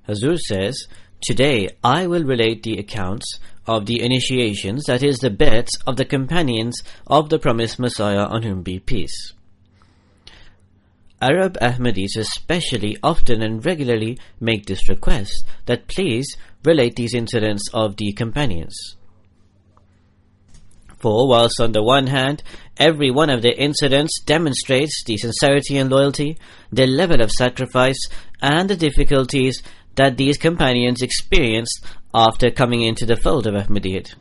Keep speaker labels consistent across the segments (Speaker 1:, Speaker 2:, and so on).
Speaker 1: Hazur says, "Today I will relate the accounts of the initiations, that is, the bets of the companions of the promised Messiah, on whom be peace." Arab Ahmadis especially often and regularly make this request, that please relate these incidents of the companions. For whilst on the one hand, every one of their incidents demonstrates the sincerity and loyalty, their level of sacrifice, and the difficulties that these companions experienced after coming into the fold of Ahmadiyyat.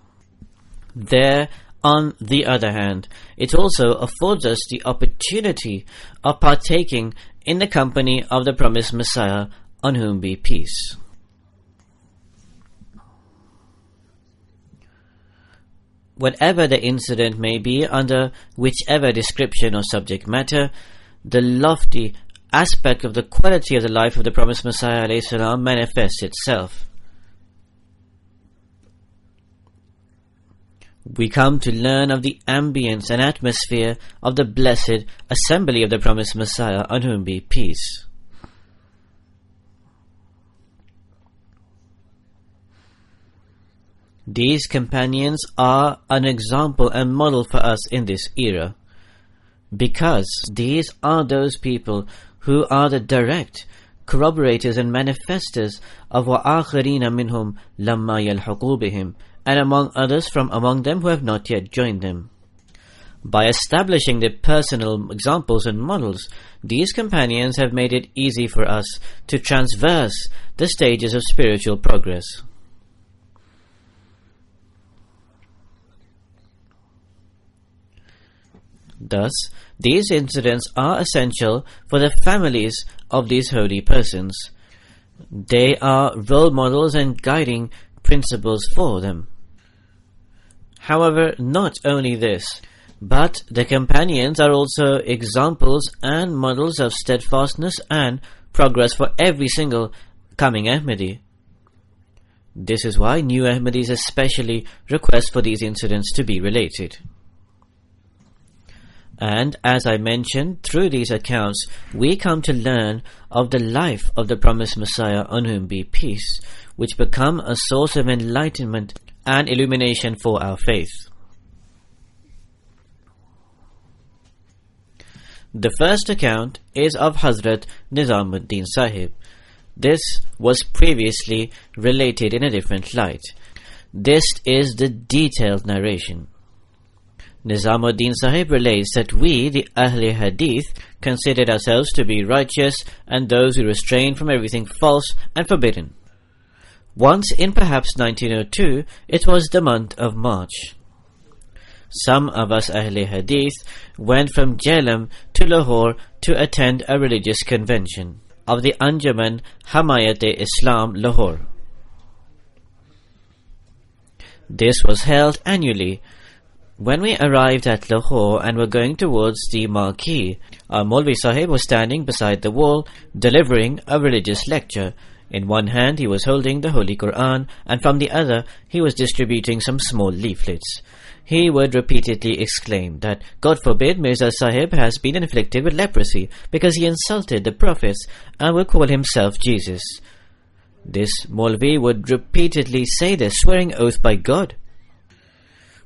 Speaker 1: There, on the other hand, it also affords us the opportunity of partaking in the company of the promised Messiah, on whom be peace. Whatever the incident may be, under whichever description or subject matter, the lofty aspect of the quality of the life of the promised Messiah ﷺ manifests itself. We come to learn of the ambience and atmosphere of the blessed assembly of the promised Messiah, on whom be peace. These companions are an example and model for us in this era, because these are those people who are the direct corroborators and manifestors of وَآخَرِينَ مِنْهُمْ لَمَّا يَلْحَقُوا بِهِمْ, and among others from among them who have not yet joined them. By establishing their personal examples and models, these companions have made it easy for us to traverse the stages of spiritual progress. Thus, these incidents are essential for the families of these holy persons. They are role models and guiding principles for them. However, not only this, but the companions are also examples and models of steadfastness and progress for every single coming Ahmadi. This is why new Ahmadis especially request for these incidents to be related. And as I mentioned, through these accounts, we come to learn of the life of the promised Messiah, on whom be peace, which become a source of enlightenment and illumination for our faith. The first account is of Hazrat Nizamuddin Sahib. This was previously related in a different light. This is the detailed narration. Nizamuddin Sahib relates that we, the Ahl-e Hadith, considered ourselves to be righteous and those who restrain from everything false and forbidden. Once in perhaps 1902, it was the month of March. Some of us Ahl-e Hadith went from Jhelum to Lahore to attend a religious convention of the Anjuman Hamayat-e-Islam, Lahore. This was held annually. When we arrived at Lahore and were going towards the marquee, our Maulvi Sahib was standing beside the wall delivering a religious lecture. In one hand he was holding the Holy Quran, and from the other he was distributing some small leaflets. He would repeatedly exclaim that, God forbid Mirza Sahib has been inflicted with leprosy because he insulted the prophets, and would call himself Jesus. This Maulvi would repeatedly say this, swearing oath by God.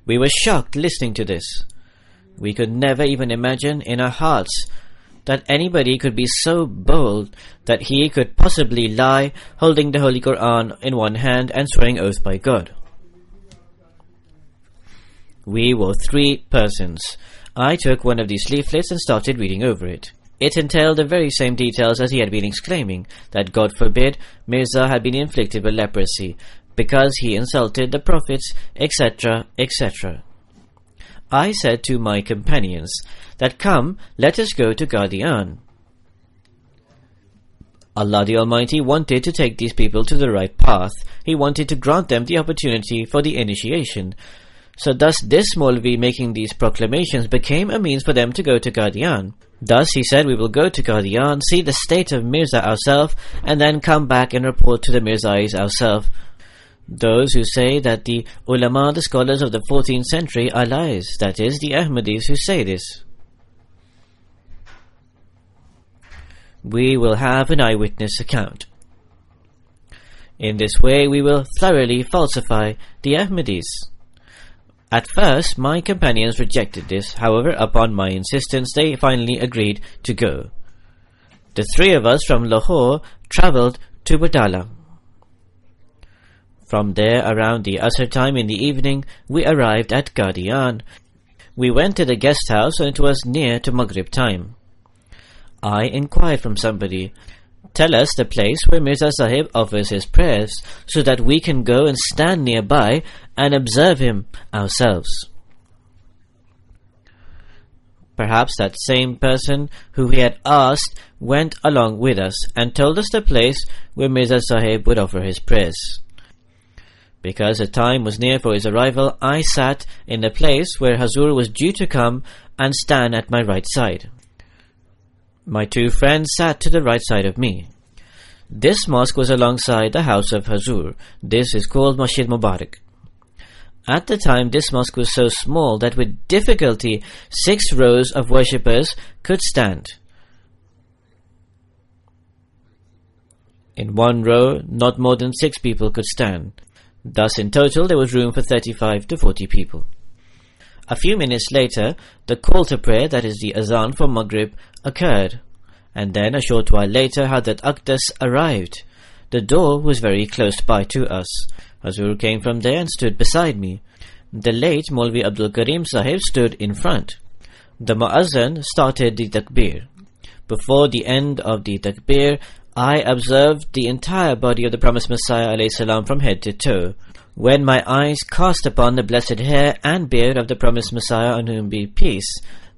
Speaker 1: We were shocked listening to this. We could never even imagine in our hearts that anybody could be so bold that he could possibly lie holding the Holy Quran in one hand and swearing oath by God. We were 3 persons. I took one of these leaflets and started reading over it. It entailed the very same details as he had been exclaiming, that God forbid Mirza had been inflicted with leprosy, because he insulted the prophets, etc., etc. I said to my companions that, "Come, let us go to Qadian." Allah the Almighty wanted to take these people to the right path. He wanted to grant them the opportunity for the initiation. So thus this Maulvi making these proclamations became a means for them to go to Qadian. Thus he said, "We will go to Qadian, see the state of Mirza ourselves, and then come back and report to the Mirzais ourselves." Those who say that the ulama, the scholars of the 14th century, are liars, that is, the Ahmadis who say this. We will have an eyewitness account. In this way we will thoroughly falsify the Ahmadis. At first my companions rejected this, however upon my insistence they finally agreed to go. The three of us from Lahore travelled to Batala. From there, around the Asr time in the evening, we arrived at Qadian. We went to the guest house and it was near to Maghrib time. I inquired from somebody, "Tell us the place where Mirza Sahib offers his prayers, so that we can go and stand nearby and observe him ourselves." Perhaps that same person who we had asked went along with us and told us the place where Mirza Sahib would offer his prayers. Because the time was near for his arrival, I sat in the place where Hazur was due to come and stand at my right side. My two friends sat to the right side of me. This mosque was alongside the house of Hazur. This is called Masjid Mubarak. At the time, this mosque was so small that with difficulty 6 rows of worshippers could stand. In one row, not more than 6 people could stand. Thus, in total, there was room for 35 to 40 people. A few minutes later, the call to prayer, that is the azan for Maghrib, occurred. And then, a short while later, Hadrat Aqdas arrived. The door was very close by to us. Hazur came from there and stood beside me. The late Maulvi Abdul Karim Sahib stood in front. The Muazzin started the takbir. Before the end of the takbir, I observed the entire body of the promised Messiah ﷺ from head to toe. When my eyes cast upon the blessed hair and beard of the promised Messiah, on whom be peace,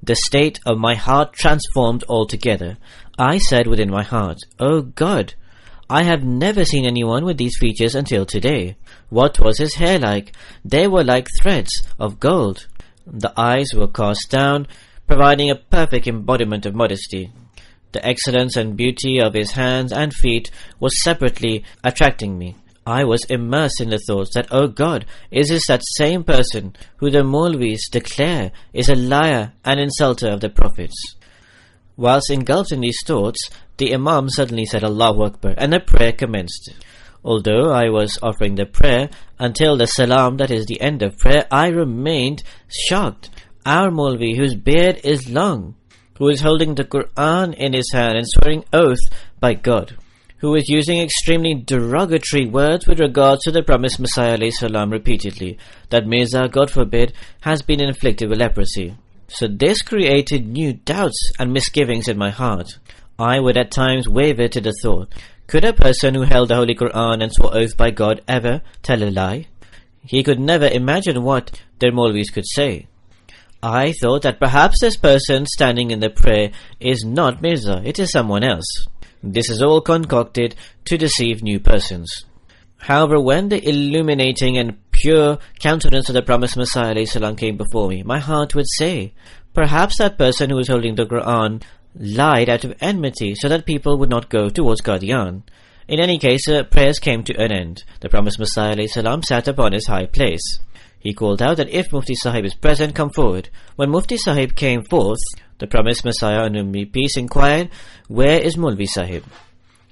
Speaker 1: the state of my heart transformed altogether. I said within my heart, "O God, I have never seen anyone with these features until today." What was his hair like? They were like threads of gold. The eyes were cast down, providing a perfect embodiment of modesty. The excellence and beauty of his hands and feet was separately attracting me. I was immersed in the thoughts that, "O God, is this that same person who the Maulvis declare is a liar and insulter of the prophets?" Whilst engulfed in these thoughts, the Imam suddenly said Allahu Akbar, and the prayer commenced. Although I was offering the prayer, until the salam, that is the end of prayer, I remained shocked. Our Maulvi, whose beard is long, who is holding the Quran in his hand and swearing oath by God, who is using extremely derogatory words with regards to the promised Messiah ﷺ repeatedly, that Mirza, God forbid, has been inflicted with leprosy. So this created new doubts and misgivings in my heart. I would at times waver to the thought, could a person who held the Holy Quran and swore oath by God ever tell a lie? He could never imagine what their Maulvis could say. I thought that perhaps this person standing in the prayer is not Mirza, it is someone else. This is all concocted to deceive new persons. However, when the illuminating and pure countenance of the promised Messiah ﷺ came before me, my heart would say, perhaps that person who was holding the Quran lied out of enmity so that people would not go towards Qadian. In any case, prayers came to an end. The promised Messiah ﷺ sat upon his high place. He called out that if Mufti Sahib is present, come forward. When Mufti Sahib came forth, the promised Messiah, on whom be peace, inquired, "Where is Maulvi Sahib?"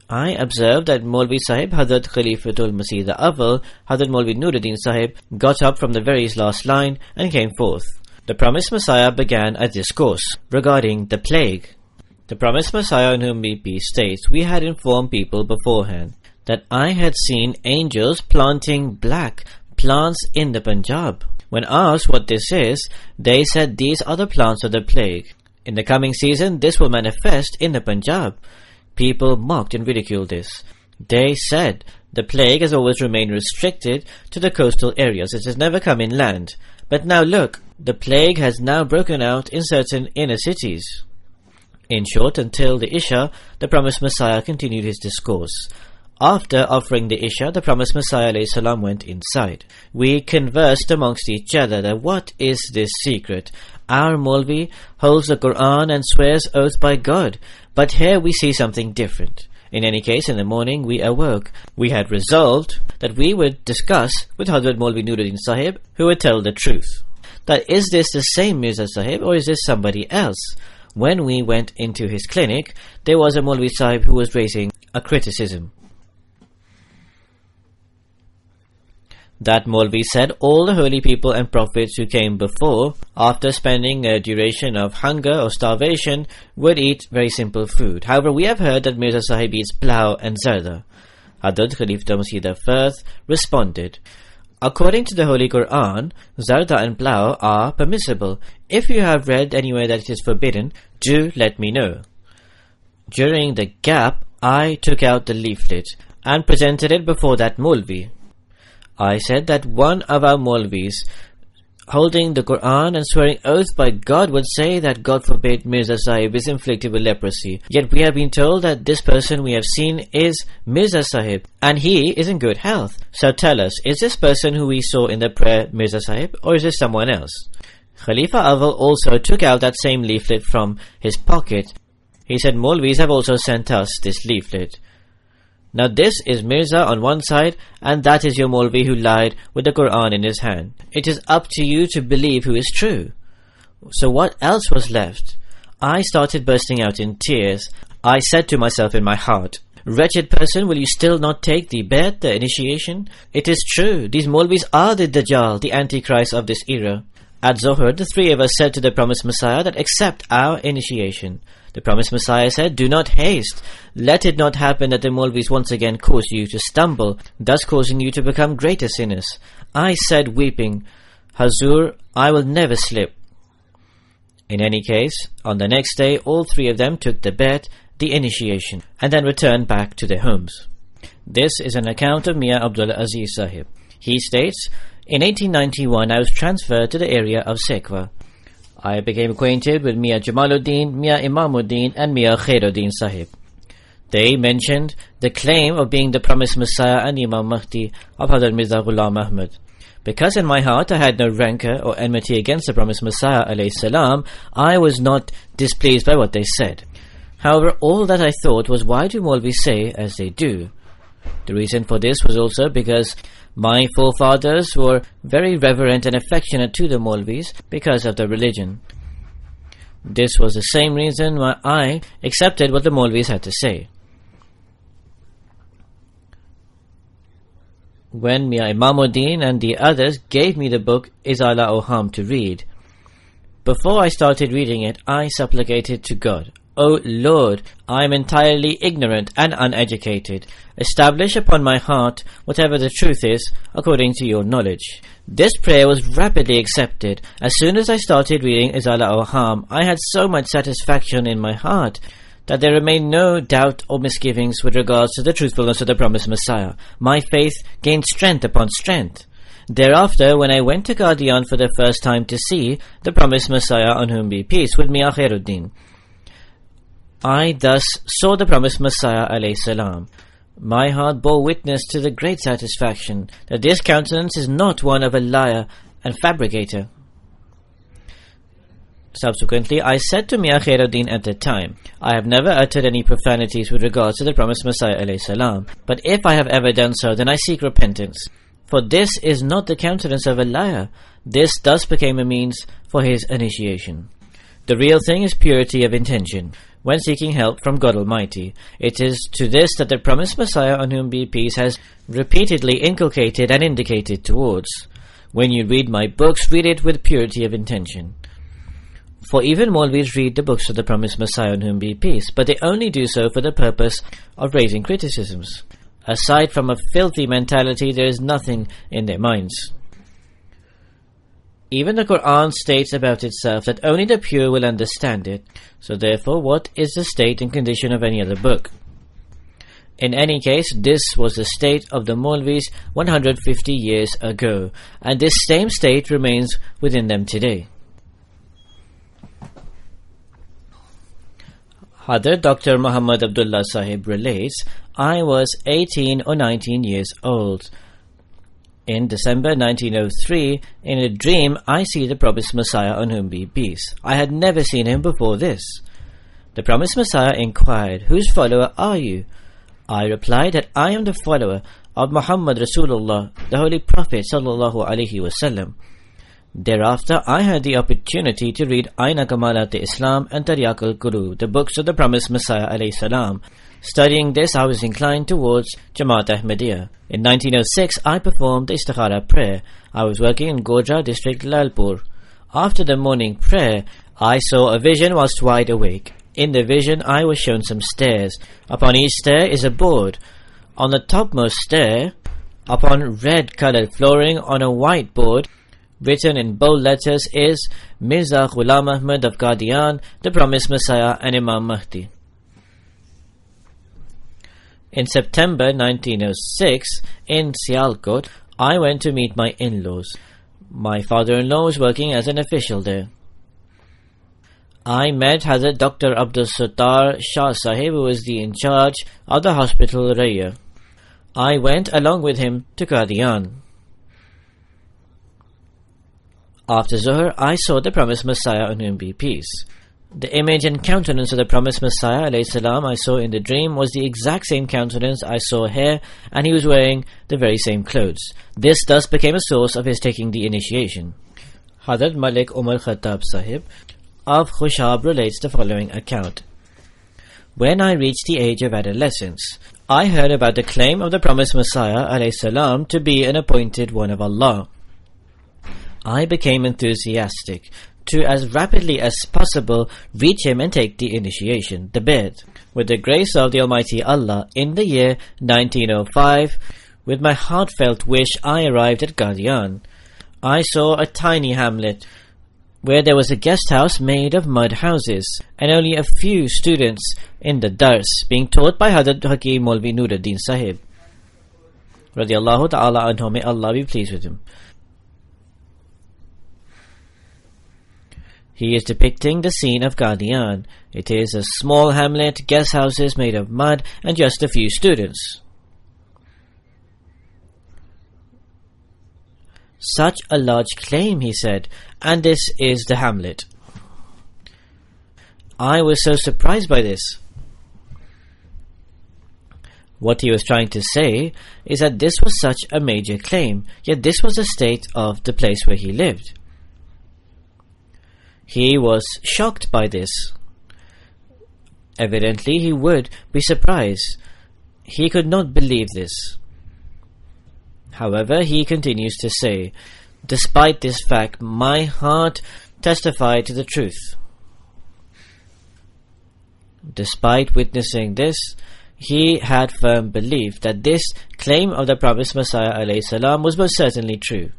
Speaker 1: I observed that Maulvi Sahib, Hadrat Khalifatul Masih Awwal, Hadrat Maulvi Nuruddin Sahib, got up from the very last line and came forth. The promised Messiah began a discourse regarding the plague. The promised Messiah, on whom be peace, states, "We had informed people beforehand that I had seen angels planting black plants in the Punjab. When asked what this is, they said these are the plants of the plague. In the coming season, this will manifest in the Punjab. People mocked and ridiculed this. They said the plague has always remained restricted to the coastal areas. It has never come inland. But now look, the plague has now broken out in certain inner cities. In short, until the Isha, the promised Messiah continued his discourse. After offering the Isha, the promised Messiah ﷺ went inside. We conversed amongst each other that what is this secret? Our Maulvi holds the Quran and swears oath by God, but here we see something different. In any case, in the morning we awoke. We had resolved that we would discuss with Hazrat Maulvi Nuruddin Sahib, who would tell the truth. That is this the same Mirza Sahib or is this somebody else? When we went into his clinic, there was a Maulvi Sahib who was raising a criticism. That Maulvi said all the holy people and prophets who came before, after spending a duration of hunger or starvation, would eat very simple food. However, we have heard that Mirza Sahib eats plough and zarda. Hadrat Khalifa Masih I responded, according to the Holy Quran, zarda and plough are permissible. If you have read anywhere that it is forbidden, do let me know. During the gap, I took out the leaflet and presented it before that Maulvi. I said that one of our Maulvis, holding the Quran and swearing oath by God, would say that God forbid Mirza Sahib is inflicted with leprosy. Yet we have been told that this person we have seen is Mirza Sahib and he is in good health. So tell us, is this person who we saw in the prayer Mirza Sahib or is this someone else? Khalifa Awal also took out that same leaflet from his pocket. He said, Maulvis have also sent us this leaflet. Now this is Mirza on one side and that is your Maulvi who lied with the Quran in his hand. It is up to you to believe who is true. So what else was left? I started bursting out in tears. I said to myself in my heart, wretched person, will you still not take the bet, the initiation? It is true, these Maulvis are the Dajjal, the Antichrist of this era. At Zohar, the three of us said to the promised Messiah that accept our initiation. The promised Messiah said, do not haste. Let it not happen that the Maulvis once again cause you to stumble, thus causing you to become greater sinners. I said, weeping, Hazur, I will never slip. In any case, on the next day, all three of them took the bet, the initiation, and then returned back to their homes. This is an account of Mian Abdul Aziz Sahib. He states, in 1891, I was transferred to the area of Sekwa. I became acquainted with Mian Jamaluddin, Mian Imamuddin and Mian Khairuddin Sahib. They mentioned the claim of being the promised Messiah and Imam Mahdi of Hazrat Mirza Ghulam Ahmad. Because in my heart I had no rancor or enmity against the promised Messiah alayhi salam, I was not displeased by what they said. However, all that I thought was, why do Maulvis say as they do? The reason for this was also because my forefathers were very reverent and affectionate to the Maulvis because of their religion. This was the same reason why I accepted what the Maulvis had to say. When Mian Imamuddin and the others gave me the book Izala Oham to read, before I started reading it, I supplicated to God, O Lord, I am entirely ignorant and uneducated. Establish upon my heart whatever the truth is according to your knowledge. This prayer was rapidly accepted. As soon as I started reading Izala Oham, I had so much satisfaction in my heart that there remained no doubt or misgivings with regards to the truthfulness of the promised Messiah. My faith gained strength upon strength. Thereafter, when I went to Qadian for the first time to see the promised Messiah, on whom be peace, with Mian Khairuddin, I thus saw the promised Messiah alayhi salam. My heart bore witness to the great satisfaction that this countenance is not one of a liar and fabricator. Subsequently, I said to Mian Khairuddin at the time, I have never uttered any profanities with regards to the promised Messiah alayhi salam, but if I have ever done so, then I seek repentance. For this is not the countenance of a liar. This thus became a means for his initiation. The real thing is purity of intention. When seeking help from God Almighty, it is to this that the promised Messiah, on whom be peace, has repeatedly inculcated and indicated towards. When you read my books, read it with purity of intention. For even Maulvis read the books of the promised Messiah, on whom be peace, but they only do so for the purpose of raising criticisms. Aside from a filthy mentality, there is nothing in their minds. Even the Quran states about itself that only the pure will understand it. So therefore, what is the state and condition of any other book? In any case, this was the state of the Maulvis 150 years ago, and this same state remains within them today. Hadrat Dr. Muhammad Abdullah Sahib relates, I was 18 or 19 years old. In December 1903, in a dream, I see the promised Messiah, on whom be peace. I had never seen him before this. The promised Messiah inquired, Whose follower are you? I replied that I am the follower of Muhammad Rasulullah, the Holy Prophet sallallahu alaihi wasallam. Thereafter, I had the opportunity to read Aina Kamalat Islam and Tariq al-Qulub, the books of the promised Messiah alayhi salam. Studying this, I was inclined towards Jamaat Ahmadiyya. In 1906, I performed the Istikhara prayer. I was working in Godhra district, Lalpur. After the morning prayer, I saw a vision whilst wide awake. In the vision, I was shown some stairs. Upon each stair is a board. On the topmost stair, upon red-coloured flooring on a white board, written in bold letters is Mirza Ghulam Ahmad of Qadian, the promised Messiah and Imam Mahdi. In September 1906, in Sialkot, I went to meet my in-laws. My father-in-law was working as an official there. I met Hazrat Dr. Abdul Sattar Shah Sahib, who was the in charge of the hospital Raya. I went along with him to Qadian. After Zuhr, I saw the promised Messiah, on whom be peace. The image and countenance of the promised Messiah alayhi salam I saw in the dream was the exact same countenance I saw here, and he was wearing the very same clothes. This thus became a source of his taking the initiation. Hazrat Malik Umar Khattab Sahib of Khushab relates the following account. When I reached the age of adolescence, I heard about the claim of the promised Messiah alayhi salam to be an appointed one of Allah. I became enthusiastic to as rapidly as possible reach him and take the initiation, the bed. With the grace of the Almighty Allah, in the year 1905, with my heartfelt wish, I arrived at Qadian. I saw a tiny hamlet where there was a guest house made of mud houses, and only a few students in the dars being taught by Hazrat Hakim Maulvi Nuruddin Sahib. Radiallahu ta'ala anhu, may Allah be pleased with him. He is depicting the scene of Qadian. It is a small hamlet, guest houses made of mud, and just a few students. Such a large claim, he said, and this is the hamlet. I was so surprised by this. What he was trying to say is that this was such a major claim, yet this was the state of the place where he lived. He was shocked by this. Evidently, he would be surprised. He could not believe this. However, he continues to say, despite this fact, my heart testified to the truth. Despite witnessing this, he had firm belief that this claim of the promised Messiah alayhi salam was most certainly true.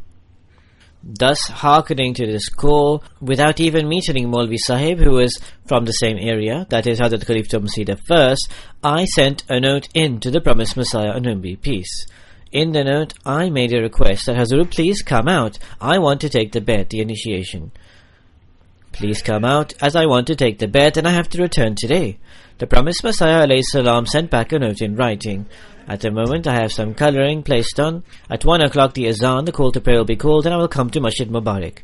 Speaker 1: Thus, hearkening to this call, without even meeting Maulvi Sahib, who was from the same area, that is Hazrat Khalifa Masih I, I sent a note in to the promised Messiah, on whom be peace. In the note, I made a request that Hazur, please come out. I want to take the bet, the initiation. Please come out, as I want to take the bet and I have to return today. The promised Messiah alayhi salam sent back a note in writing. At the moment I have some colouring placed on. At 1 o'clock the azan, the call to prayer will be called, and I will come to Masjid Mubarak.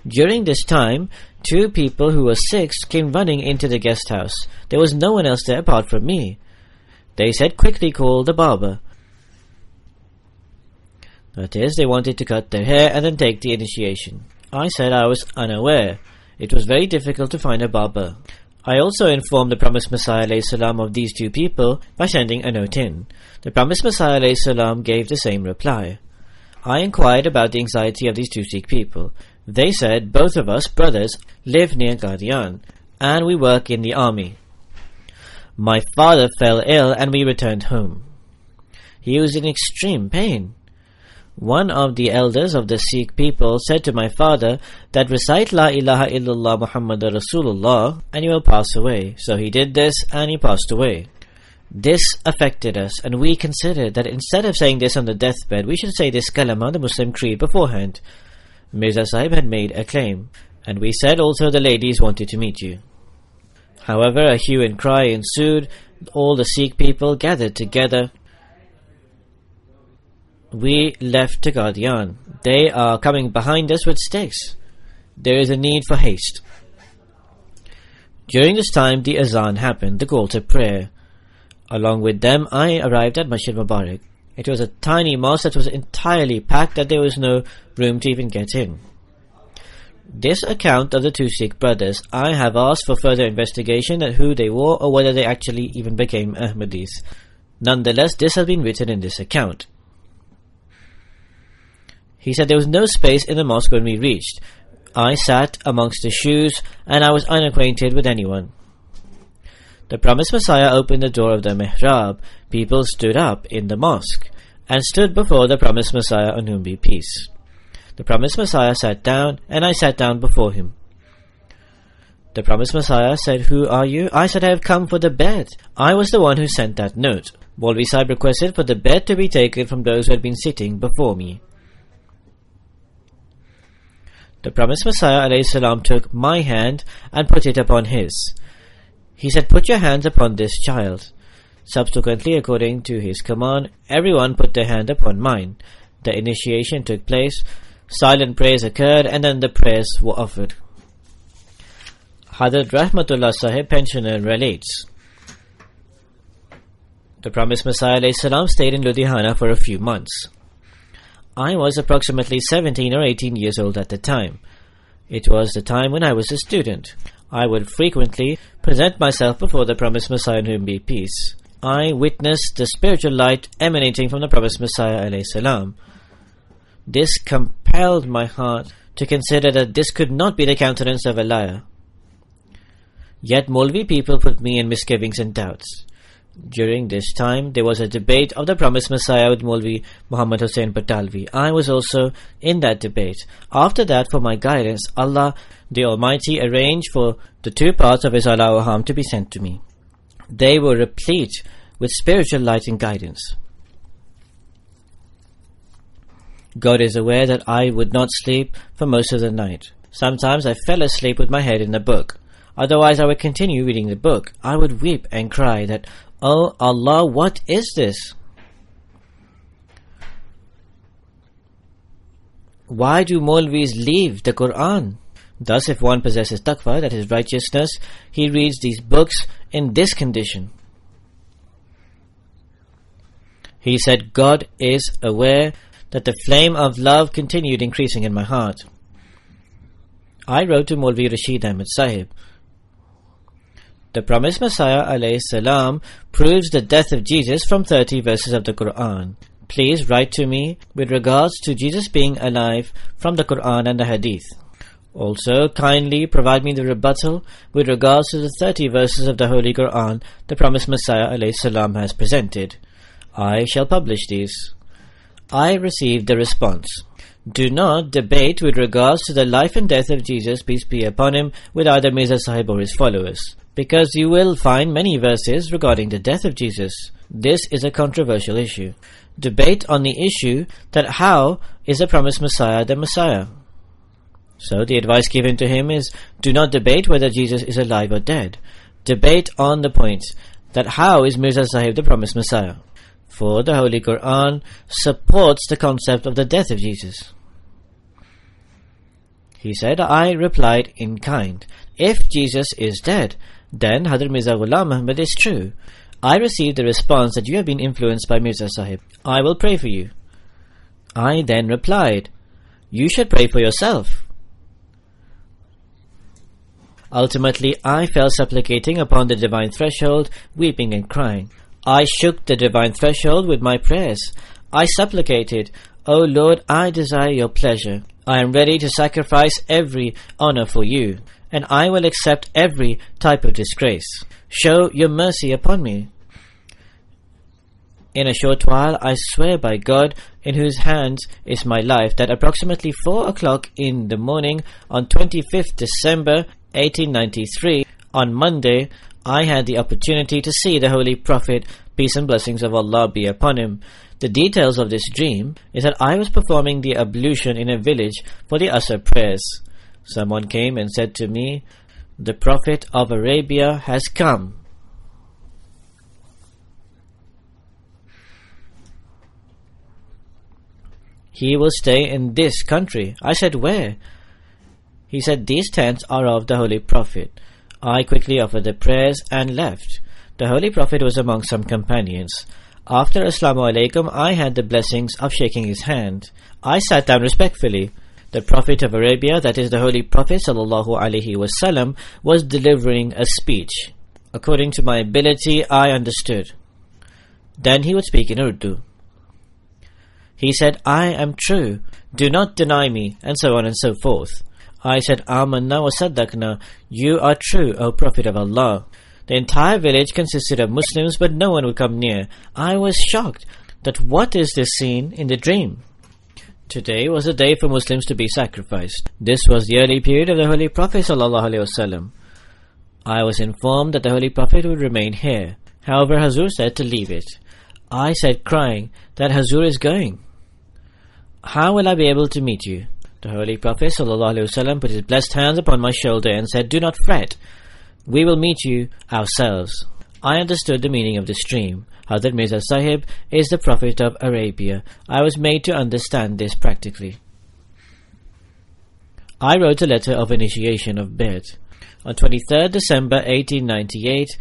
Speaker 1: During this time, 2 people who were sick came running into the guest house. There was no one else there apart from me. They said, quickly call the barber. That is, they wanted to cut their hair and then take the initiation. I said I was unaware. It was very difficult to find a barber. I also informed the promised Messiah alayhi salam of these 2 people by sending a note in. The promised Messiah alayhi salam gave the same reply. I inquired about the anxiety of these 2 Sikh people. They said, both of us, brothers, live near Qadian, and we work in the army. My father fell ill and we returned home. He was in extreme pain. One of the elders of the Sikh people said to my father that recite La ilaha illallah Muhammadur Rasulullah and you will pass away. So he did this and he passed away. This affected us, and we considered that instead of saying this on the deathbed, we should say this kalama, the Muslim creed, beforehand. Mirza Sahib had made a claim, and we said also the ladies wanted to meet you. However, a hue and cry ensued. All the Sikh people gathered together. We left to Qadian. They are coming behind us with sticks. There is a need for haste. During this time, the azan happened, the call to prayer. Along with them, I arrived at Masjid Mubarak. It was a tiny mosque that was entirely packed, that there was no room to even get in. This account of the two Sikh brothers, I have asked for further investigation at who they were or whether they actually even became Ahmadis. Nonetheless, this has been written in this account. He said there was no space in the mosque when we reached. I sat amongst the shoes and I was unacquainted with anyone. The promised Messiah opened the door of the mihrab. People stood up in the mosque and stood before the promised Messiah, on whom be peace. The promised Messiah sat down and I sat down before him. The promised Messiah said, "Who are you?" I said, "I have come for the bed. I was the one who sent that note." Maulvi Sahib requested for the bed to be taken from those who had been sitting before me. The promised Messiah ﷺ took my hand and put it upon his. He said, "Put your hands upon this child." Subsequently, according to his command, everyone put their hand upon mine. The initiation took place, silent prayers occurred, and then the prayers were offered. Hadrat Rahmatullah Sahib, pensioner, relates, the promised Messiah ﷺ stayed in Ludhiana for a few months. I was approximately 17 or 18 years old at the time. It was the time when I was a student. I would frequently present myself before the promised Messiah, on whom be peace. I witnessed the spiritual light emanating from the promised Messiah ﷺ. This compelled my heart to consider that this could not be the countenance of a liar. Yet Maulvi people put me in misgivings and doubts. During this time, there was a debate of the promised Messiah with Maulvi Muhammad Hussain Batalvi. I was also in that debate. After that, for my guidance, Allah the Almighty arranged for the two parts of His Alaham to be sent to me. They were replete with spiritual light and guidance. God is aware that I would not sleep for most of the night. Sometimes I fell asleep with my head in the book. Otherwise, I would continue reading the book. I would weep and cry that, "Oh Allah, what is this? Why do Maulvis leave the Quran?" Thus, if one possesses taqwa, that is righteousness, he reads these books in this condition. He said, God is aware that the flame of love continued increasing in my heart. I wrote to Maulvi Rashid Ahmed Sahib, the promised Messiah ﷺ proves the death of Jesus from 30 verses of the Quran. Please write to me with regards to Jesus being alive from the Quran and the Hadith. Also, kindly provide me the rebuttal with regards to the 30 verses of the Holy Quran the promised Messiah ﷺ has presented. I shall publish these. I received the response. Do not debate with regards to the life and death of Jesus, peace be upon him, with either Mirza Sahib or his followers, because you will find many verses regarding the death of Jesus. This is a controversial issue. Debate on the issue that how is the promised Messiah the Messiah? So the advice given to him is, do not debate whether Jesus is alive or dead. Debate on the point that how is Mirza Sahib the promised Messiah? For the Holy Quran supports the concept of the death of Jesus. He said, I replied in kind, if Jesus is dead, then Hadrat Mirza Ghulam Muhammad is true. I received the response that you have been influenced by Mirza Sahib. I will pray for you. I then replied, you should pray for yourself. Ultimately, I fell supplicating upon the divine threshold, weeping and crying. I shook the divine threshold with my prayers. I supplicated, O Lord, I desire your pleasure. I am ready to sacrifice every honor for you, and I will accept every type of disgrace. Show your mercy upon me. In a short while, I swear by God, in whose hands is my life, that approximately 4 o'clock in the morning on 25th December 1893, on Monday, I had the opportunity to see the Holy Prophet, peace and blessings of Allah be upon him. The details of this dream is that I was performing the ablution in a village for the Asr prayers. Someone came and said to me, "The Prophet of Arabia has come." "He will stay in this country." I said, "Where?" He said, "These tents are of the Holy Prophet." I quickly offered the prayers and left. The Holy Prophet was among some companions. After Assalamu alaikum, I had the blessings of shaking his hand. I sat down respectfully. The Prophet of Arabia, that is the Holy Prophet sallallahu alaihi wasallam, was delivering a speech. According to my ability, I understood. Then he would speak in Urdu. He said, "I am true, do not deny me," and so on and so forth. I said, "Amanna wa saddaqna, you are true, O Prophet of Allah." The entire village consisted of Muslims, but no one would come near. I was shocked that what is this scene in the dream? Today was a day for Muslims to be sacrificed. This was the early period of the Holy Prophet ﷺ. I was informed that the Holy Prophet would remain here. However, Hazur said to leave it. I said, crying, that Hazur is going. "How will I be able to meet you?" The Holy Prophet ﷺ put his blessed hands upon my shoulder and said, "Do not fret. We will meet you ourselves." I understood the meaning of this dream. Hazrat Mirza Sahib is the Prophet of Arabia. I was made to understand this practically. I wrote a letter of initiation of Bai'at. On 23rd December 1898,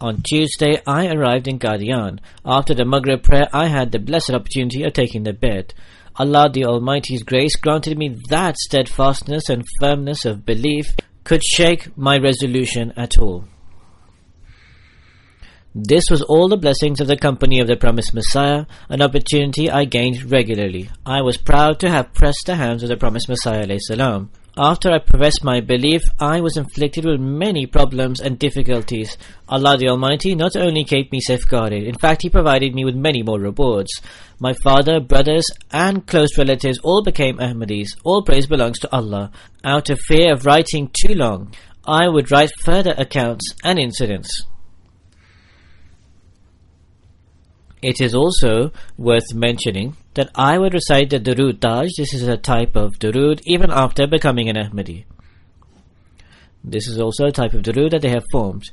Speaker 1: on Tuesday, I arrived in Qadian. After the Maghrib prayer, I had the blessed opportunity of taking the Bai'at. Allah the Almighty's grace granted me that steadfastness and firmness of belief could shake my resolution at all. This was all the blessings of the company of the promised Messiah, an opportunity I gained regularly. I was proud to have pressed the hands of the promised Messiah alayhi salam. After I professed my belief, I was inflicted with many problems and difficulties. Allah the Almighty not only kept me safeguarded, in fact He provided me with many more rewards. My father, brothers and close relatives all became Ahmadis. All praise belongs to Allah. Out of fear of writing too long, I would write further accounts and incidents. It is also worth mentioning that I would recite the Durood Taj. This is a type of Durood even after becoming an Ahmadi. This is also a type of Durood that they have formed.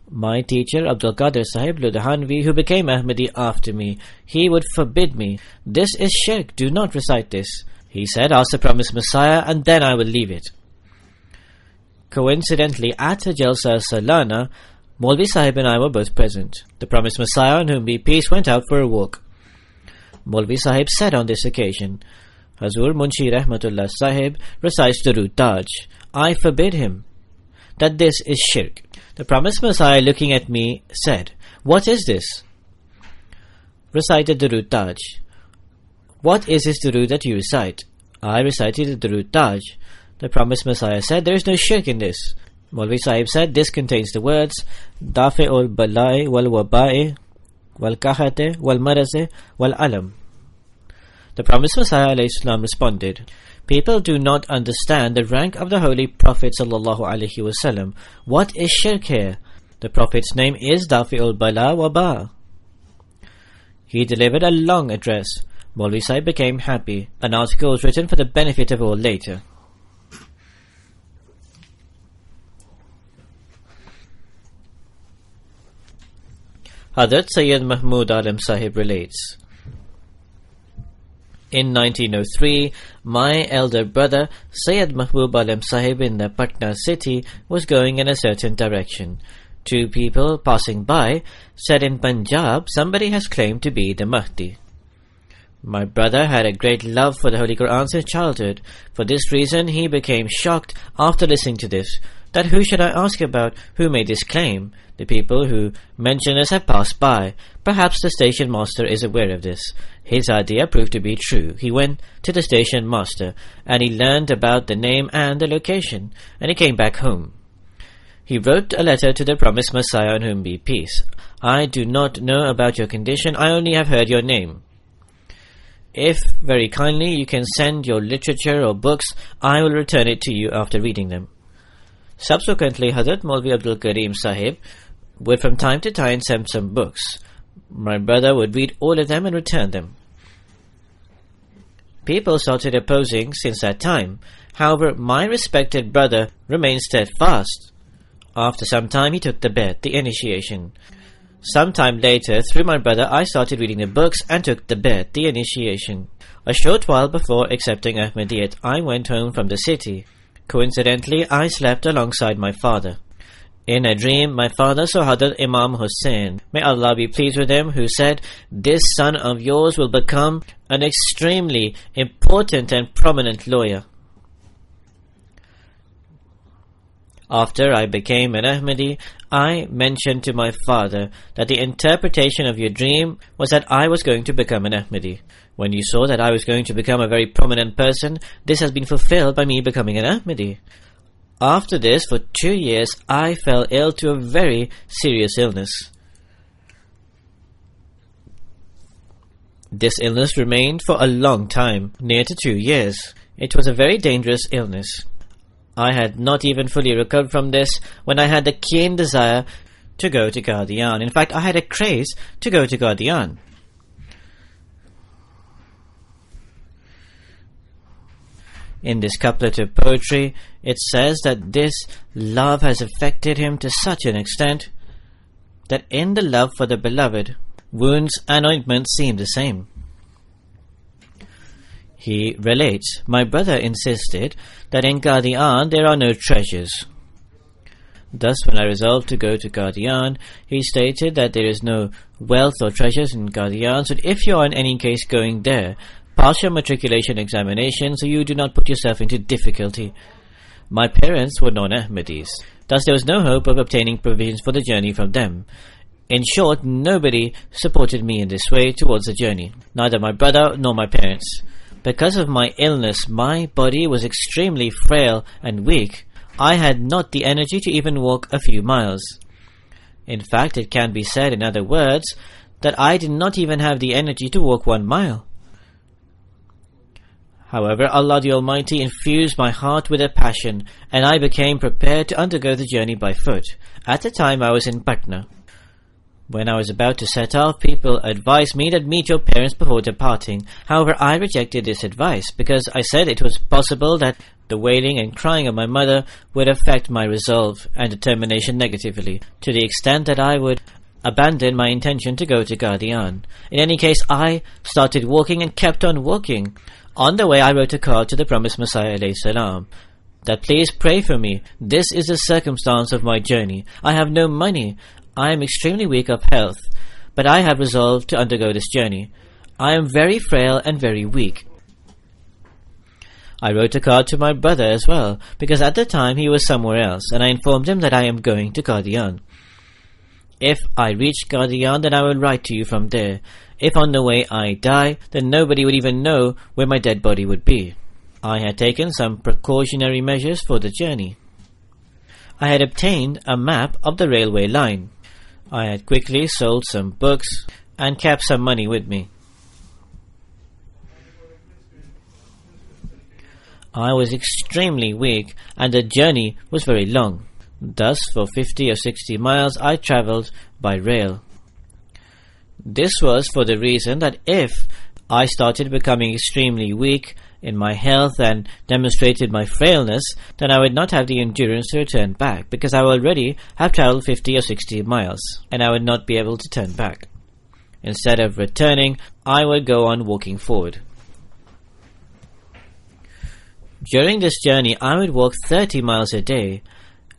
Speaker 1: My teacher, Abdul Qadir Sahib Ludhanvi, who became Ahmadi after me, he would forbid me. "This is shirk, do not recite this." He said, "Ask the promised Messiah and then I will leave it." Coincidentally, at a Jalsa Salana, Maulvi Sahib and I were both present. The promised Messiah, on whom be peace, went out for a walk. Maulvi Sahib said on this occasion, "Hazur Munshi Rahmatullah Sahib recites Durood Taj. I forbid him that this is shirk." The promised Messiah, looking at me, said, "What is this?" Recited Durood Taj. "What is this Durood that you recite?" I recited the Durood Taj. The promised Messiah said, "There is no shirk in this." Maulvi Sahib said, "This contains the words Dafi'ul Balai wal Wabai wal Kahate wal Marase wal Alam." The promised Messiah alayhi salam responded, "People do not understand the rank of the Holy Prophet sallallahu alaihi wasallam. What is shirk here? The Prophet's name is Dafi'ul Bala Waba." He delivered a long address. Maulvi Sahib became happy. An article was written for the benefit of all later. Hazrat Sayyid Mahmud Alam Sahib relates, in 1903, my elder brother Sayyid Mahbub Alam Sahib in the Patna city was going in a certain direction. Two people passing by said, "In Punjab, somebody has claimed to be the Mahdi." My brother had a great love for the Holy Quran since childhood. For this reason, he became shocked after listening to this. That who should I ask about? Who made this claim? The people who mention us have passed by. Perhaps the station master is aware of this. His idea proved to be true. He went to the station master and he learned about the name and the location, and he came back home. He wrote a letter to the promised Messiah, on whom be peace. I do not know about your condition, I only have heard your name. If, very kindly, you can send your literature or books, I will return it to you after reading them. Subsequently, Hazrat Maulvi Abdul Karim Sahib would from time to time send some books. My brother would read all of them and return them. People started opposing since that time. However, my respected brother remained steadfast. After some time, he took the bet, the initiation. Some time later, through my brother, I started reading the books and took the bet, the initiation. A short while before accepting Ahmadiyyat, I went home from the city. Coincidentally, I slept alongside my father. In a dream, my father saw Hazrat Imam Hussain, may Allah be pleased with him, who said, "This son of yours will become an extremely important and prominent lawyer." After I became an Ahmadi, I mentioned to my father that the interpretation of your dream was that I was going to become an Ahmadi. When you saw that I was going to become a very prominent person, this has been fulfilled by me becoming an Ahmadi. After this, for 2 years, I fell ill to a very serious illness. This illness remained for a long time, near to 2 years. It was a very dangerous illness. I had not even fully recovered from this when I had the keen desire to go to Qadian. In fact, I had a craze to go to Qadian. In this couplet of poetry, it says that this love has affected him to such an extent that in the love for the beloved, wounds and ointments seem the same. He relates, "My brother insisted that in Qadian there are no treasures. Thus, when I resolved to go to Qadian, he stated that there is no wealth or treasures in Qadian, so if you are in any case going there, pass your matriculation examination so you do not put yourself into difficulty." My parents were non-Ahmadis, thus there was no hope of obtaining provisions for the journey from them. In short, nobody supported me in this way towards the journey, neither my brother nor my parents. Because of my illness, my body was extremely frail and weak. I had not the energy to even walk a few miles. In fact, it can be said, in other words, that I did not even have the energy to walk 1 mile. However, Allah the Almighty infused my heart with a passion, and I became prepared to undergo the journey by foot. At the time, I was in Patna. When I was about to set off, people advised me to meet your parents before departing. However, I rejected this advice because I said it was possible that the wailing and crying of my mother would affect my resolve and determination negatively, to the extent that I would abandon my intention to go to Qadian. In any case, I started walking and kept on walking. On the way, I wrote a card to the promised Messiah alayhi salam, that please pray for me. This is the circumstance of my journey. I have no money. I am extremely weak of health, but I have resolved to undergo this journey. I am very frail and very weak. I wrote a card to my brother as well, because at the time he was somewhere else, and I informed him that I am going to Qadian. If I reach Qadian, then I will write to you from there. If on the way I die, then nobody would even know where my dead body would be. I had taken some precautionary measures for the journey. I had obtained a map of the railway line. I had quickly sold some books and kept some money with me. I was extremely weak and the journey was very long. Thus, for 50 or 60 miles, I travelled by rail. This was for the reason that if I started becoming extremely weak in my health and demonstrated my frailness, then I would not have the endurance to return back, because I would already have travelled 50 or 60 miles, and I would not be able to turn back. Instead of returning, I would go on walking forward. During this journey, I would walk 30 miles a day.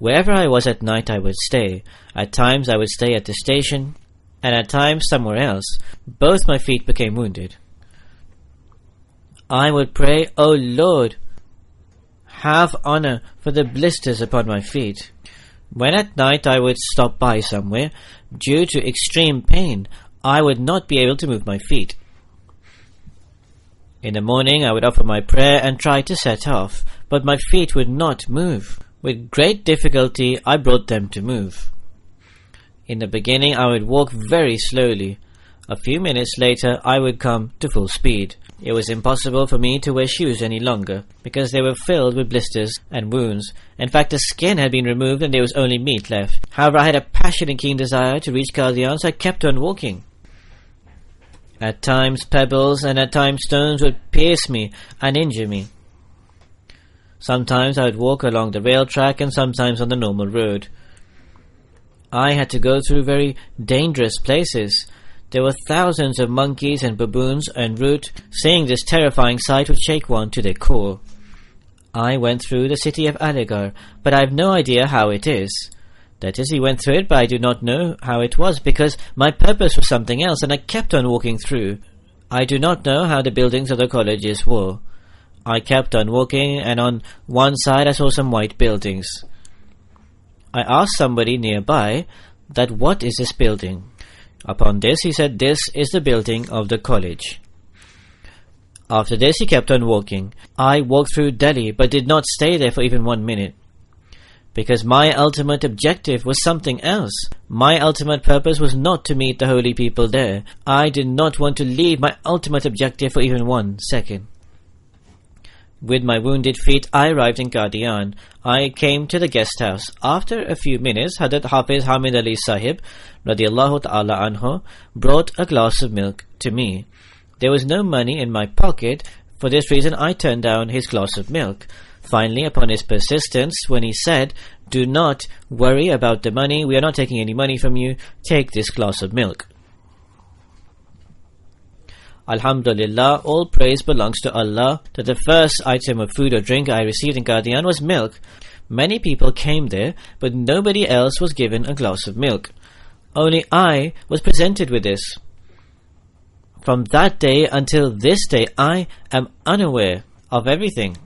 Speaker 1: Wherever I was at night, I would stay. At times, I would stay at the station, and at times somewhere else. Both my feet became wounded. I would pray, "O Lord, have honor for the blisters upon my feet." When at night I would stop by somewhere, due to extreme pain, I would not be able to move my feet. In the morning I would offer my prayer and try to set off, but my feet would not move. With great difficulty, I brought them to move. In the beginning, I would walk very slowly. A few minutes later, I would come to full speed. It was impossible for me to wear shoes any longer, because they were filled with blisters and wounds. In fact, the skin had been removed and there was only meat left. However, I had a passionate keen desire to reach Qadian, so I kept on walking. At times, pebbles and at times stones would pierce me and injure me. Sometimes I would walk along the rail track and sometimes on the normal road. I had to go through very dangerous places. There were thousands of monkeys and baboons en route. Seeing this terrifying sight would shake one to their core. I went through the city of Aligarh, but I have no idea how it is. That is, he went through it, but I do not know how it was, because my purpose was something else, and I kept on walking through. I do not know how the buildings of the colleges were. I kept on walking, and on one side I saw some white buildings. I asked somebody nearby that what is this building? Upon this he said, this is the building of the college. After this he kept on walking. I walked through Delhi, but did not stay there for even 1 minute. Because my ultimate objective was something else. My ultimate purpose was not to meet the holy people there. I did not want to leave my ultimate objective for even 1 second. With my wounded feet, I arrived in Qadian. I came to the guest house. After a few minutes, Hazrat Hafiz Hamid Ali Sahib, radiallahu ta'ala anhu, brought a glass of milk to me. There was no money in my pocket. For this reason, I turned down his glass of milk. Finally, upon his persistence, when he said, do not worry about the money, we are not taking any money from you, take this glass of milk. Alhamdulillah, all praise belongs to Allah, that the first item of food or drink I received in Qadian was milk. Many people came there, but nobody else was given a glass of milk. Only I was presented with this. From that day until this day, I am unaware of everything.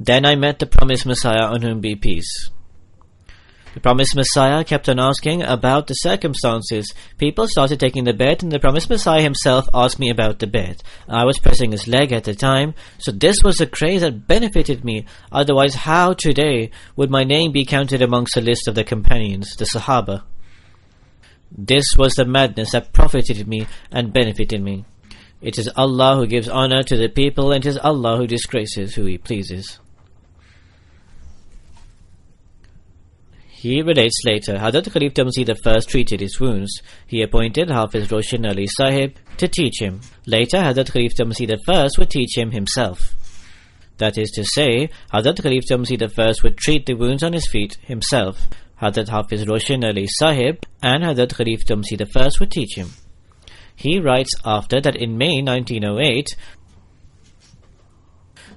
Speaker 1: Then I met the promised Messiah, on whom be peace. The promised Messiah kept on asking about the circumstances. People started taking the bed, and the promised Messiah himself asked me about the bed. I was pressing his leg at the time, so this was a craze that benefited me. Otherwise, how today would my name be counted amongst the list of the companions, the Sahaba? This was the madness that profited me and benefited me. It is Allah who gives honor to the people, and it is Allah who disgraces who He pleases. He relates later, Hazrat Khalifa Masih I treated his wounds. He appointed Hafiz Roshan Ali Sahib to teach him. Later, Hazrat Khalifa Masih I would teach him himself. That is to say, Hazrat Khalifa Masih I would treat the wounds on his feet himself. Hazrat Hafiz Roshan Ali Sahib and Hazrat Khalifa Masih I would teach him. He writes after that in May 1908,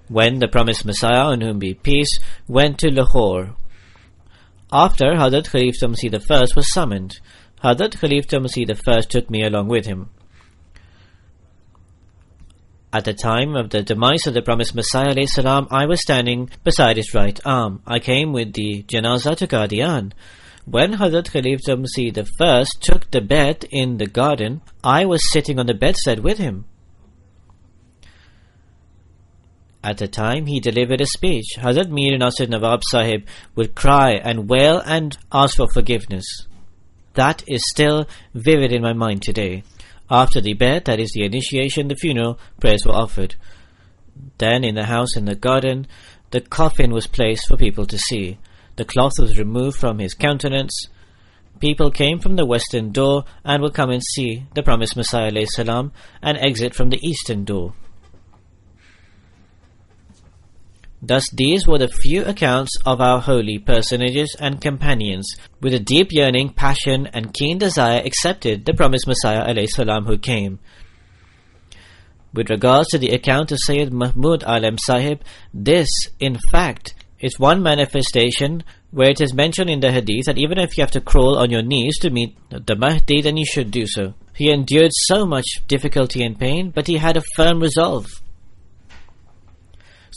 Speaker 1: when the promised Messiah, on whom be peace, went to Lahore. After Hazrat Khalifa Masih I was summoned, Hazrat Khalifa Masih I took me along with him. At the time of the demise of the promised Messiah alayhi salam, I was standing beside his right arm. I came with the janazah to Qadian. When Hazrat Khalifa Masih I took the bed in the garden, I was sitting on the bedstead with him. At the time he delivered a speech, Hazrat Mir Nasir Nawab Sahib would cry and wail and ask for forgiveness. That is still vivid in my mind today. After the bed, that is the initiation, the funeral, prayers were offered. Then in the house in the garden, the coffin was placed for people to see. The cloth was removed from his countenance. People came from the western door and would come and see the promised Messiah alayhi salam and exit from the eastern door. Thus these were the few accounts of our holy personages and companions, with a deep yearning, passion and keen desire accepted the promised Messiah alayhi salam who came. With regards to the account of Sayyid Mahmud Alam Sahib, this, in fact, is one manifestation where it is mentioned in the hadith that even if you have to crawl on your knees to meet the Mahdi, then you should do so. He endured so much difficulty and pain, but he had a firm resolve.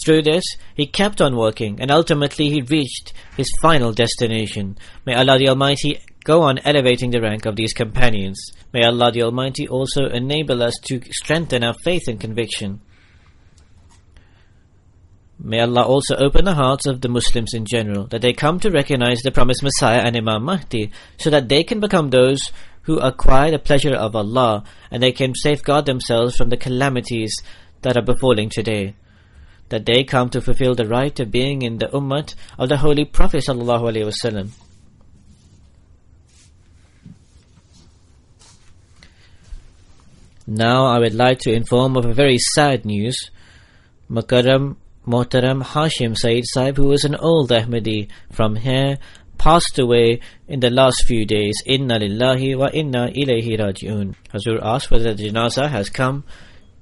Speaker 1: Through this, he kept on working, and ultimately he reached his final destination. May Allah the Almighty go on elevating the rank of these companions. May Allah the Almighty also enable us to strengthen our faith and conviction. May Allah also open the hearts of the Muslims in general, that they come to recognize the promised Messiah and Imam Mahdi, so that they can become those who acquire the pleasure of Allah, and they can safeguard themselves from the calamities that are befalling today. That they come to fulfill the right of being in the ummah of the Holy Prophet ﷺ. Now I would like to inform of a very sad news. Muhtaram Hashim Saeed Sahib, who was an old Ahmadi from here, passed away in the last few days. Inna lillahi wa inna ilayhi raji'un. Hazur asked whether the janazah has come.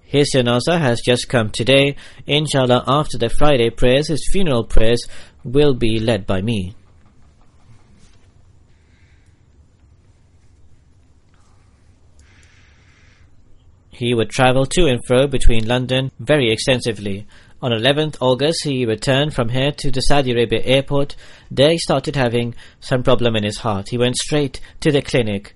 Speaker 1: His janazah has just come today. Inshallah, after the Friday prayers, his funeral prayers will be led by me. He would travel to and fro between London very extensively. On 11th August, he returned from here to the Saudi Arabia airport. There he started having some problem in his heart. He went straight to the clinic.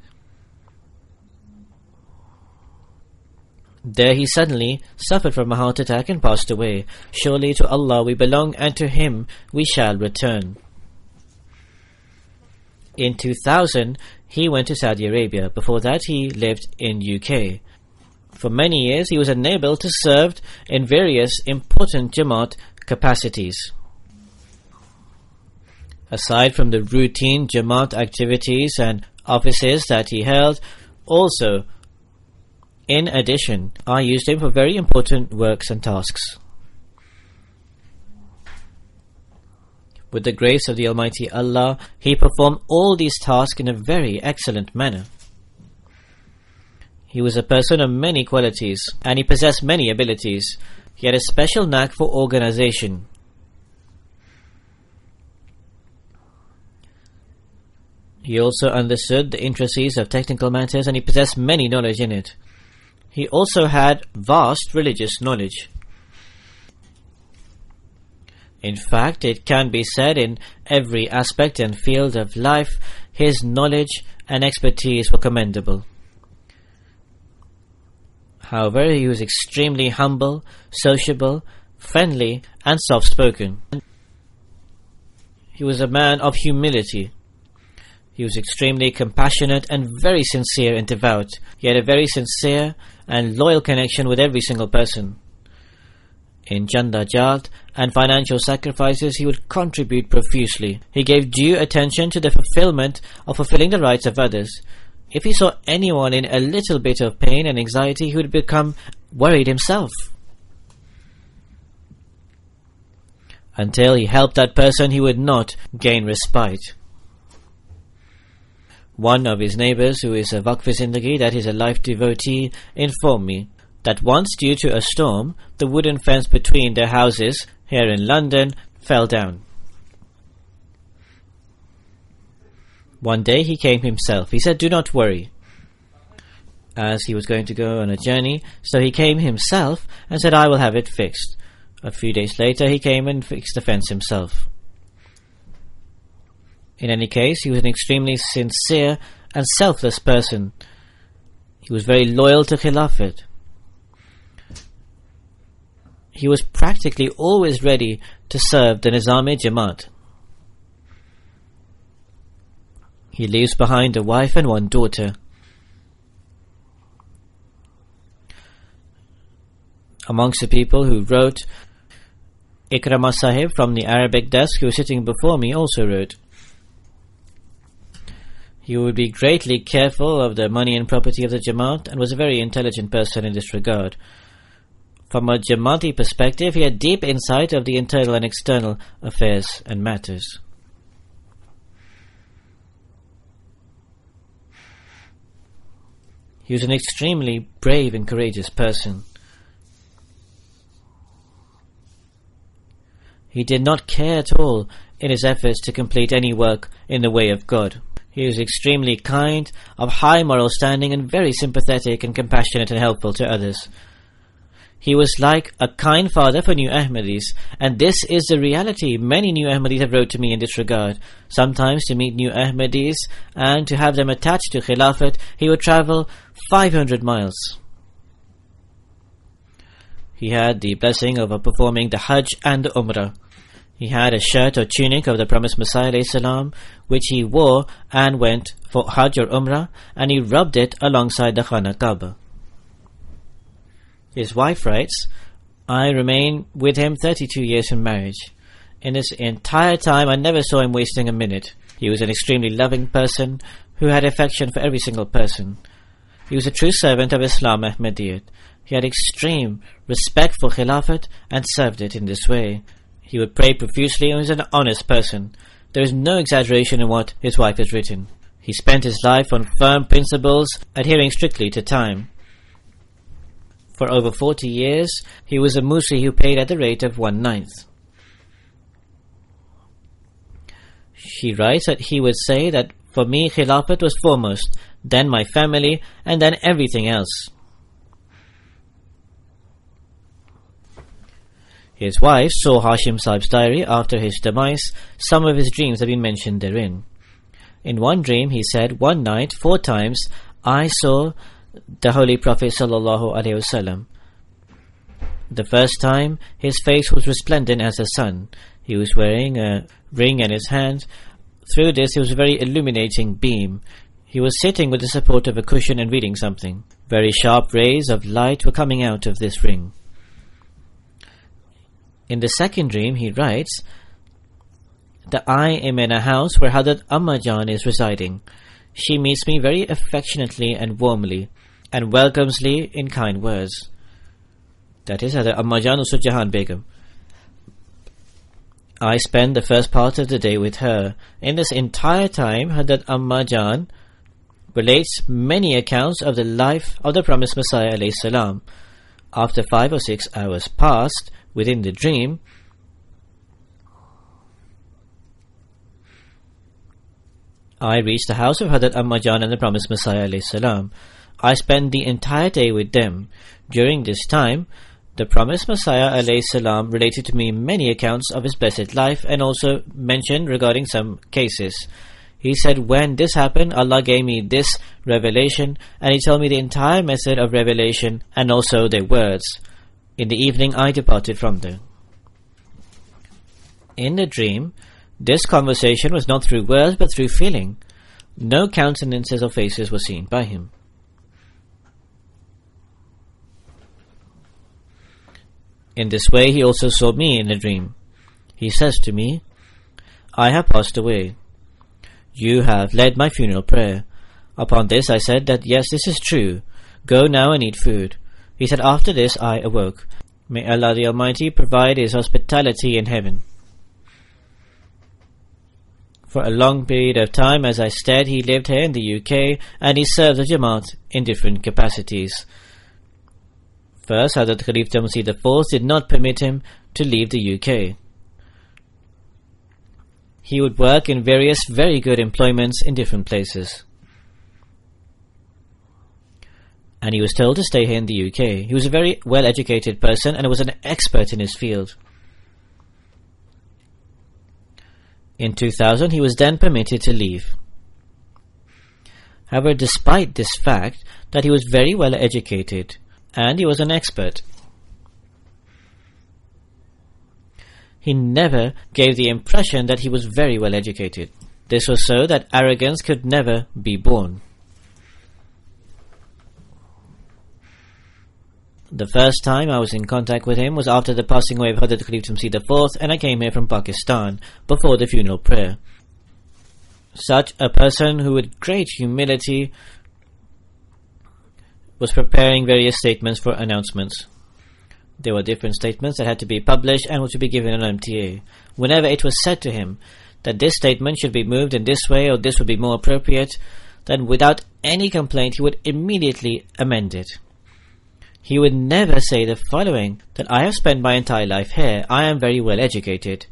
Speaker 1: There he suddenly suffered from a heart attack and passed away. Surely to Allah we belong, and to Him we shall return. In 2000, he went to Saudi Arabia. Before that, he lived in UK. For many years, he was enabled to serve in various important Jamaat capacities. Aside from the routine Jamaat activities and offices that he held, also, in addition, I used him for very important works and tasks. With the grace of the Almighty Allah, he performed all these tasks in a very excellent manner. He was a person of many qualities, and he possessed many abilities. He had a special knack for organization. He also understood the intricacies of technical matters, and he possessed many knowledge in it. He also had vast religious knowledge. In fact, it can be said in every aspect and field of life, his knowledge and expertise were commendable. However, he was extremely humble, sociable, friendly, and soft-spoken. He was a man of humility. He was extremely compassionate and very sincere and devout. He had a very sincere and loyal connection with every single person. In Jandajat and financial sacrifices, he would contribute profusely. He gave due attention to the fulfilling the rights of others. If he saw anyone in a little bit of pain and anxiety, he would become worried himself. Until he helped that person, he would not gain respite. One of his neighbors, who is a Waqf Zindagi, that is a life devotee, informed me that once, due to a storm, the wooden fence between their houses here in London fell down. One day he came himself. He said, "Do not worry," as he was going to go on a journey. So he came himself and said, "I will have it fixed." A few days later he came and fixed the fence himself. In any case, he was an extremely sincere and selfless person. He was very loyal to Khilafat. He was practically always ready to serve the Nizam-e Jamaat. He leaves behind a wife and one daughter. Amongst the people who wrote, Ikrama Sahib from the Arabic desk, who was sitting before me, also wrote, he would be greatly careful of the money and property of the Jamaat and was a very intelligent person in this regard. From a Jamaati perspective, he had deep insight of the internal and external affairs and matters. He was an extremely brave and courageous person. He did not care at all in his efforts to complete any work in the way of God. He was extremely kind, of high moral standing, and very sympathetic and compassionate and helpful to others. He was like a kind father for new Ahmadis, and this is the reality. Many new Ahmadis have wrote to me in this regard. Sometimes to meet new Ahmadis and to have them attached to Khilafat, he would travel 500 miles. He had the blessing of performing the Hajj and the Umrah. He had a shirt or tunic of the promised Messiah ﷺ, which he wore and went for Hajj or Umrah, and he rubbed it alongside the Khana Kaaba. His wife writes, I remained with him 32 years in marriage. In this entire time, I never saw him wasting a minute. He was an extremely loving person who had affection for every single person. He was a true servant of Islam Ahmadiyyat. He had extreme respect for Khilafat and served it in this way. He would pray profusely and was an honest person. There is no exaggeration in what his wife has written. He spent his life on firm principles, adhering strictly to time. For over 40 years, he was a Musi who paid at the rate of 1/9. She writes that he would say that for me Khilafat was foremost, then my family, and then everything else. His wife saw Hashim Sahib's diary after his demise. Some of his dreams have been mentioned therein. In one dream he said, one night, 4 times, I saw the Holy Prophet ﷺ. The first time, his face was resplendent as the sun. He was wearing a ring in his hand. Through this, it was a very illuminating beam. He was sitting with the support of a cushion and reading something. Very sharp rays of light were coming out of this ring. In the second dream, he writes that I am in a house where Hadrat Amma Jan is residing. She meets me very affectionately and warmly, and welcomes me in kind words. That is Hadrat Amma Jan Nusrat Jahan Begum. I spend the first part of the day with her. In this entire time, Hadrat Amma Jan relates many accounts of the life of the promised Messiah alayhi salam. After 5 or 6 hours passed within the dream, I reached the house of Hadrat Amma Jan and the promised Messiah alayhi salam. I spent the entire day with them. During this time, the promised Messiah alayhi salam related to me many accounts of his blessed life and also mentioned regarding some cases. He said, when this happened, Allah gave me this revelation, and He told me the entire method of revelation and also their words. In the evening, I departed from there. In the dream, this conversation was not through words but through feeling. No countenances or faces were seen by him. In this way, he also saw me in a dream. He says to me, I have passed away. You have led my funeral prayer. Upon this I said that yes, this is true. Go now and eat food. He said, after this I awoke. May Allah the Almighty provide His hospitality in heaven. For a long period of time, as I said, he lived here in the UK and he served the Jamaat in different capacities. First, Hazrat Khalifa Masih IV did not permit him to leave the UK. He would work in various very good employments in different places. And he was told to stay here in the UK. He was a very well-educated person and was an expert in his field. In 2000, he was then permitted to leave. However, despite this fact that he was very well educated and he was an expert, he never gave the impression that he was very well educated. This was so that arrogance could never be born. The first time I was in contact with him was after the passing away of Hazrat Khalifa Masih IV, and I came here from Pakistan before the funeral prayer. Such a person who with great humility was preparing various statements for announcements. There were different statements that had to be published and were to be given on MTA. Whenever it was said to him that this statement should be moved in this way or this would be more appropriate, then without any complaint he would immediately amend it. He would never say the following, that I have spent my entire life here, I am very well educated,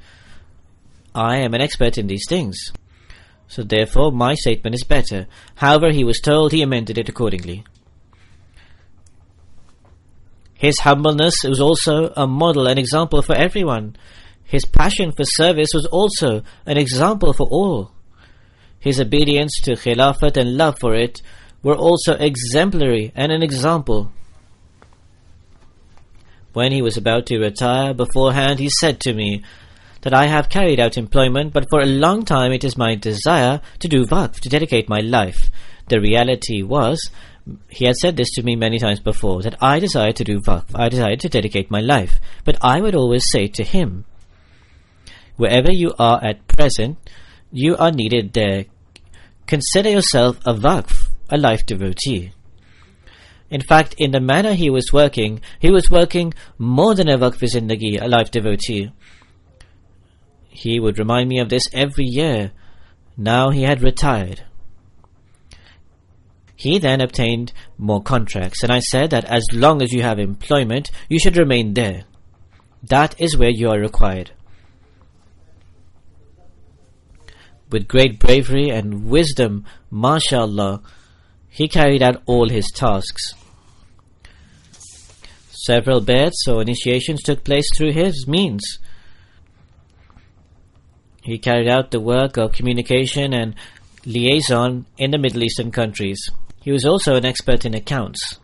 Speaker 1: I am an expert in these things, so therefore my statement is better. However, he was told, he amended it accordingly. His humbleness was also a model, an example for everyone. His passion for service was also an example for all. His obedience to Khilafat and love for it were also exemplary and an example. When he was about to retire, beforehand he said to me that I have carried out employment, but for a long time it is my desire to do waqf, to dedicate my life. The reality was, he had said this to me many times before, that I desired to do waqf, I desired to dedicate my life. But I would always say to him, wherever you are at present, you are needed there. Consider yourself a waqf, a life devotee. In fact, in the manner he was working more than a waqf zindagi, a life devotee. He would remind me of this every year. Now he had retired. He then obtained more contracts, and I said that as long as you have employment, you should remain there. That is where you are required. With great bravery and wisdom, mashallah, he carried out all his tasks. Several bay'ats or initiations took place through his means. He carried out the work of communication and liaison in the Middle Eastern countries. He was also an expert in accounts.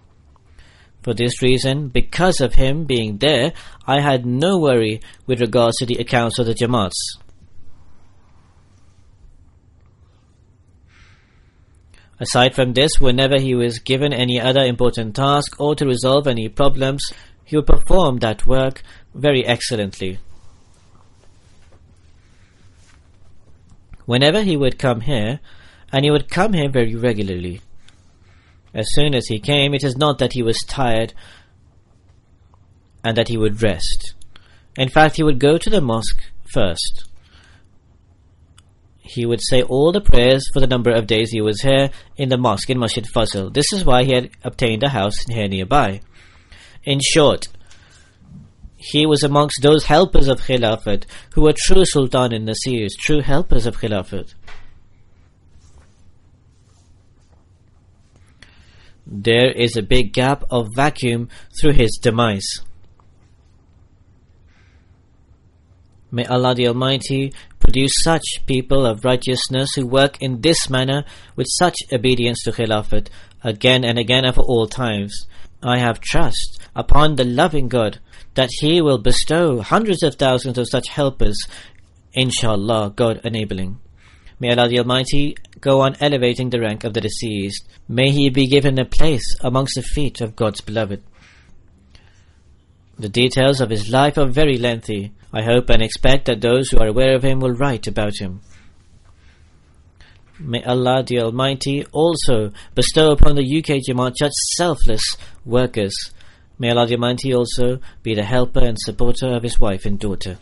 Speaker 1: For this reason, because of him being there, I had no worry with regards to the accounts of the Jamaats. Aside from this, whenever he was given any other important task or to resolve any problems, he would perform that work very excellently. Whenever he would come here, and he would come here very regularly. As soon as he came, it is not that he was tired and that he would rest. In fact, he would go to the mosque first. He would say all the prayers for the number of days he was here in the mosque in Masjid Fazl. This is why he had obtained a house here nearby. In short, he was amongst those helpers of Khilafat who were true Sultan in Nasirs, true helpers of Khilafat. There is a big gap of vacuum through his demise. May Allah the Almighty produce such people of righteousness who work in this manner with such obedience to Khilafat again and again and for all times. I have trust upon the loving God that He will bestow hundreds of thousands of such helpers, inshallah, God enabling. May Allah the Almighty go on elevating the rank of the deceased. May he be given a place amongst the feet of God's beloved. The details of his life are very lengthy. I hope and expect that those who are aware of him will write about him. May Allah the Almighty also bestow upon the UK Jamaat such selfless workers. May Allah the Almighty also be the helper and supporter of his wife and daughter.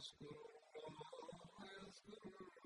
Speaker 2: اذكر الله اذكرك